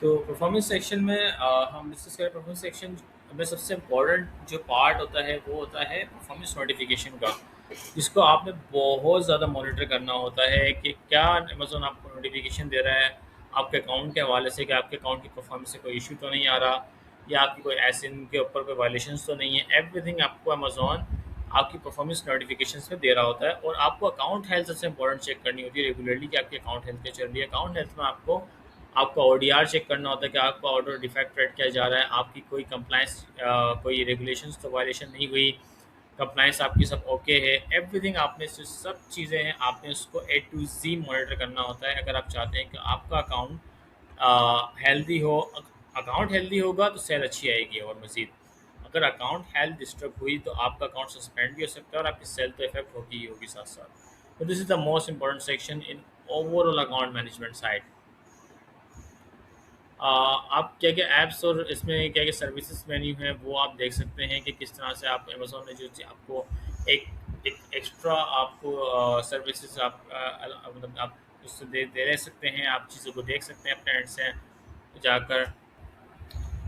तो performance section में हम डिस्कस करें। परफॉर्मेंस सेक्शन में सबसे इम्पोर्टेंट जो पार्ट होता है वो होता है परफॉर्मेंस नोटिफिकेशन का, जिसको आपने बहुत ज़्यादा मॉनिटर करना होता है कि क्या अमेज़न आपको नोटिफिकेशन दे रहा है आपके अकाउंट के हवाले से, कि आपके अकाउंट की परफॉर्मेंस से कोई इशू तो नहीं आ रहा, या आपकी कोई ऐसे इनके ऊपर कोई वायलेशंस तो नहीं है। एवरीथिंग आपको अमेज़न आपकी परफॉर्मेंस नोटिफिकेशंस में दे रहा होता है। और आपको अकाउंट हेल्थ सबसे इंपॉर्टेंट चेक करनी होती है रेगुलरली कि आपकी अकाउंट हेल्थ क्या चल रही है। अकाउंट हेल्थ में आपका ओडीआर चेक करना होता है कि आपका ऑर्डर डिफेक्ट रेट क्या जा रहा है, आपकी कोई कंप्लाइंस कोई रेगुलेशंस तो वायलेशन नहीं हुई, कंप्लाइंस आपकी सब ओके है। एवरीथिंग आपने जो सब चीज़ें हैं आपने उसको ए टू जी मॉनिटर करना होता है अगर आप चाहते हैं कि आपका अकाउंट हेल्दी हो। अकाउंट हेल्दी होगा तो सेल अच्छी आएगी। और मज़ीद अगर अकाउंट हेल्थ डिस्टर्ब हुई तो आपका अकाउंट सस्पेंड भी हो सकता है और आपकी सेल तो इफेक्ट होगी ही होगी साथ साथ। तो this is the most important section in overall account management side. आप क्या-क्या ऐप्स और इसमें क्या-क्या सर्विसेज मेन्यू हैं वो आप देख सकते हैं कि किस तरह से आप अमेज़न ने जो आपको एक एक एक्स्ट्रा आपको सर्विसेज मतलब आप उससे दे रह सकते हैं। आप चीज़ों को देख सकते हैं अपने एंड से जाकर।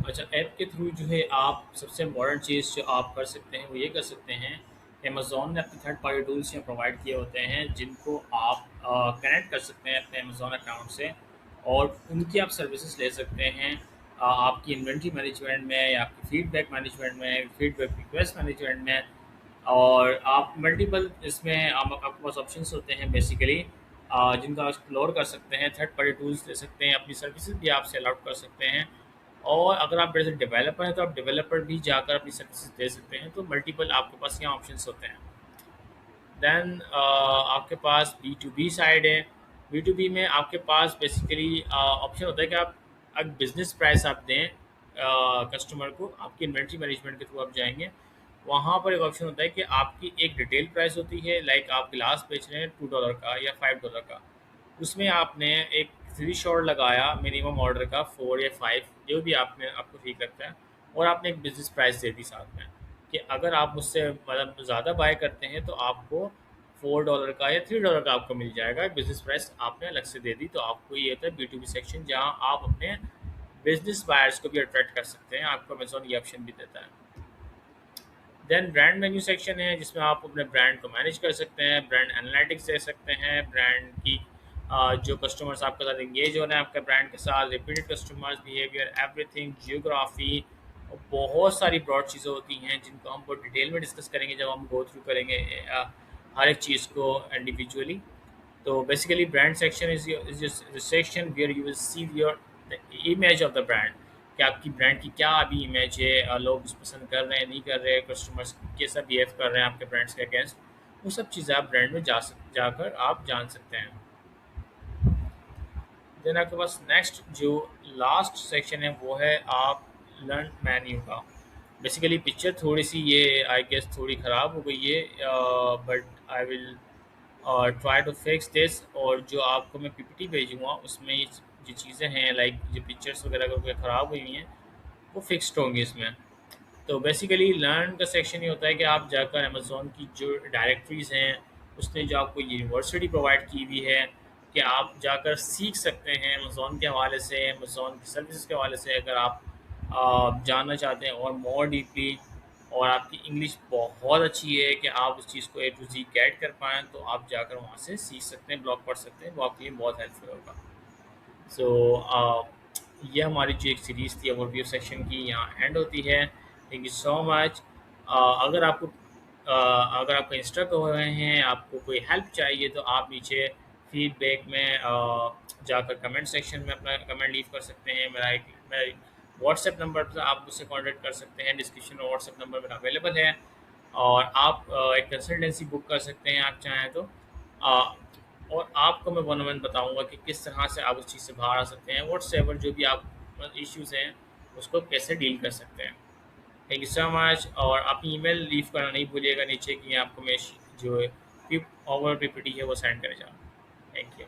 अच्छा, ऐप के थ्रू जो है आप सबसे इम्पोर्टेंट चीज़ जो आप कर सकते हैं वो ये कर सकते हैं कि अमेज़न ने अपने थर्ड पार्टी टूल्स यहाँ प्रोवाइड किए होते हैं जिनको आप कनेक्ट कर सकते हैं अपने अमेज़न अकाउंट से, और उनकी आप सर्विसेज ले सकते हैं। आपकी इन्वेंट्री मैनेजमेंट में या आपकी फीडबैक मैनेजमेंट में, फीडबैक रिक्वेस्ट मैनेजमेंट में। और आप मल्टीपल इसमें आपके पास ऑप्शंस होते हैं बेसिकली, जिनका आप एक्सप्लोर कर सकते हैं। थर्ड पार्टी टूल्स ले सकते हैं, अपनी सर्विसेज भी आप सेल आउट कर सकते हैं। और अगर आप एज ए डेवलपर हैं तो आप डेवलपर भी जाकर अपनी सर्विसेज दे सकते हैं। तो मल्टीपल आपके पास यहाँ ऑप्शंस होते हैं। देन आपके पास बी टू बी साइड है। बी टू बी में आपके पास बेसिकली ऑप्शन होता है कि आप एक बिजनेस प्राइस आप दें कस्टमर को। आपकी इन्वेंट्री मैनेजमेंट के थ्रू आप जाएंगे, वहाँ पर एक ऑप्शन होता है कि आपकी एक रिटेल प्राइस होती है, लाइक आप गिलास बेच रहे हैं $2 का या $5 का। उसमें आपने एक थ्री शॉट लगाया मिनिमम ऑर्डर का, 4 या 5 जो भी आपने आपको ठीक लगता है, और आपने एक बिजनेस प्राइस दे दी साथ में कि अगर आप मुझसे मतलब ज़्यादा बाय करते हैं तो आपको $4 का या $3 का आपको मिल जाएगा। बिजनेस प्राइस आपने अलग से दे दी। तो आपको ये होता है बी टू बी सेक्शन, जहाँ आप अपने बिजनेस बायर्स को भी अट्रैक्ट कर सकते हैं। आपको अमेजोन ये ऑप्शन भी देता है। देन ब्रांड मेन्यू सेक्शन है जिसमें आप अपने ब्रांड को मैनेज कर सकते हैं, ब्रांड एनालिटिक्स दे सकते हैं, ब्रांड की जो कस्टमर्स आपके साथ इंगेज हो रहे हैं आपके ब्रांड के साथ, repeated customers, behaviour, everything, geography. और बहुत सारी ब्रॉड चीज़ें होती हैं जिनको हम बहुत डिटेल में डिस्कस करेंगे जब हम गो थ्रू करेंगे हर एक चीज़ को इंडिविजुअली। तो basically brand section is section where you will see your the image of the brand, कि आपकी ब्रांड की क्या अभी इमेज है, लोग उस पसंद कर रहे हैं नहीं कर रहे हैं, कस्टमर्स कैसा बिहेव कर रहे हैं आपके ब्रांड्स के अगेंस्ट। वो सब चीज़ें आप ब्रांड में जाकर आप जान सकते हैं। देन आपके पास नेक्स्ट जो लास्ट सेक्शन है वो है आप लर्न मेन्यू का। बेसिकली पिक्चर थोड़ी सी ये आई गेस थोड़ी ख़राब हो गई है, but I will try to fix this. और जो आपको मैं पीपीटी भेजूँगा उसमें ये जो चीज़ें हैं, लाइक जो पिक्चर्स वगैरह अगर कोई ख़राब हुई हैं वो फिक्स्ड होंगी इसमें। तो बेसिकली लर्न का सेक्शन ये होता है कि आप जाकर अमेज़न की जो डायरेक्टरीज़ हैं उसने जो आपको यूनिवर्सिटी प्रोवाइड की हुई है कि आप जाकर सीख सकते हैं अमेज़न के हवाले से, अमेज़न की सर्विसेज के हवाले से। अगर आप जानना चाहते हैं और मोर डीपली, और आपकी इंग्लिश बहुत अच्छी है कि आप उस चीज़ को ए टू जी गेट कर पाएँ, तो आप जाकर वहाँ से सीख सकते हैं, ब्लॉग पढ़ सकते हैं। वो आपके लिए बहुत हेल्पफुल होगा। सो ये हमारी जो एक सीरीज़ थी ओवरव्यू सेक्शन की यहाँ एंड होती है। Thank you so much. अगर आपको इंस्ट्रक्ट हो रहे हैं, आपको कोई हेल्प चाहिए, तो आप नीचे फीडबैक में जाकर कमेंट सेक्शन में अपना कमेंट लीव कर सकते हैं। मेरा व्हाट्सएप नंबर पर आप मुझसे कांटेक्ट कर सकते हैं, डिस्क्रिप्शन में व्हाट्सएप नंबर मेरा अवेलेबल है। और आप एक कंसल्टेंसी बुक कर सकते हैं आप चाहें तो। अ, और आपको मैं वन वन बताऊंगा कि किस तरह से आप उस चीज़ से बाहर आ सकते हैं, व्हाट्सएवर जो भी आप इश्यूज़ हैं उसको कैसे डील कर सकते हैं। Thank you so much. और आप ईमेल लीव करना नहीं भूलिएगा नीचे कि आपको मैं जो ओवर पीपीटी है वो सेंड करे जाऊँ। Thank you.